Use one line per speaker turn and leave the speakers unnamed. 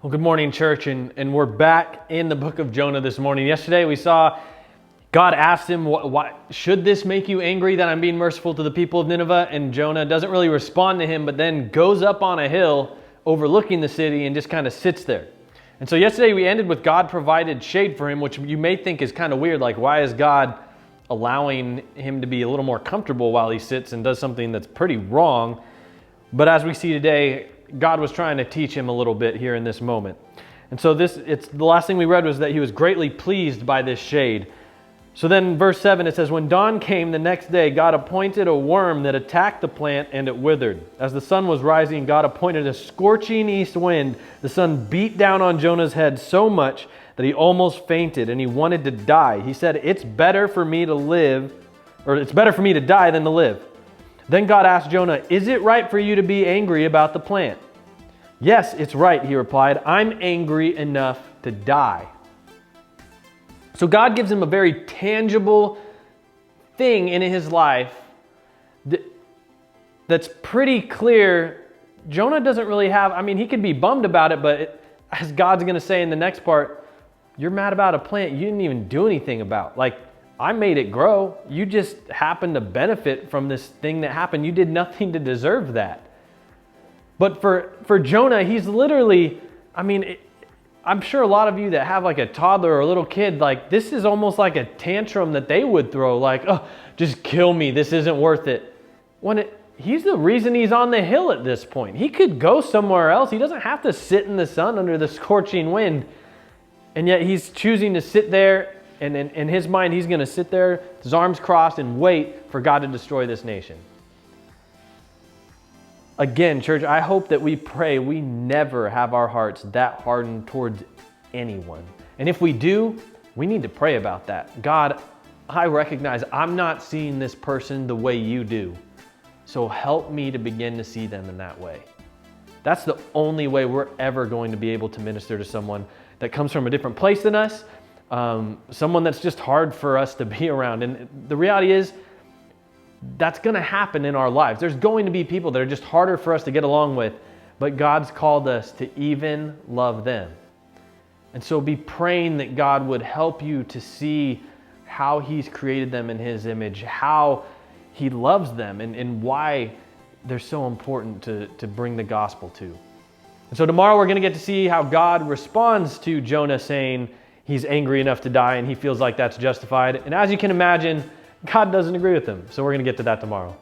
Well, good morning, church, and we're back in the book of Jonah this morning. Yesterday we saw God asked him, "Why should this make you angry that I'm being merciful to the people of Nineveh?" And Jonah doesn't really respond to him, but then goes up on a hill overlooking the city and just kind of sits there. And so yesterday we ended with God provided shade for him, which you may think is kind of weird. Like, why is God allowing him to be a little more comfortable while he sits and does something that's pretty wrong? But as we see today, God was trying to teach him a little bit here in this moment. And so the last thing we read was that he was greatly pleased by this shade. So then verse 7, it says, "When dawn came the next day, God appointed a worm that attacked the plant and it withered. As the sun was rising, God appointed a scorching east wind. The sun beat down on Jonah's head so much that he almost fainted and he wanted to die. He said, it's better for me to die than to live. Then God asked Jonah, is it right for you to be angry about the plant? Yes, it's right, he replied. I'm angry enough to die. So God gives him a very tangible thing in his life that's pretty clear. Jonah doesn't really have, he could be bummed about it, but as God's going to say in the next part, you're mad about a plant you didn't even do anything about. Like, I made it grow. You just happened to benefit from this thing that happened. You did nothing to deserve that. But for Jonah, he's literally, I'm sure a lot of you that have like a toddler or a little kid, like this is almost like a tantrum that they would throw, like, oh, just kill me. This isn't worth it. He's the reason he's on the hill at this point. He could go somewhere else. He doesn't have to sit in the sun under the scorching wind. And yet he's choosing to sit there. And in his mind, he's going to sit there, his arms crossed, and wait for God to destroy this nation. Again, church, I hope that we pray we never have our hearts that hardened towards anyone. And if we do, we need to pray about that. God, I recognize I'm not seeing this person the way you do. So help me to begin to see them in that way. That's the only way we're ever going to be able to minister to someone that comes from a different place than us. Someone that's just hard for us to be around. And the reality is, that's going to happen in our lives. There's going to be people that are just harder for us to get along with, but God's called us to even love them. And so be praying that God would help you to see how He's created them in His image, how He loves them, and why they're so important to bring the gospel to. And so tomorrow we're going to get to see how God responds to Jonah saying, he's angry enough to die and he feels like that's justified. And as you can imagine, God doesn't agree with him. So we're going to get to that tomorrow.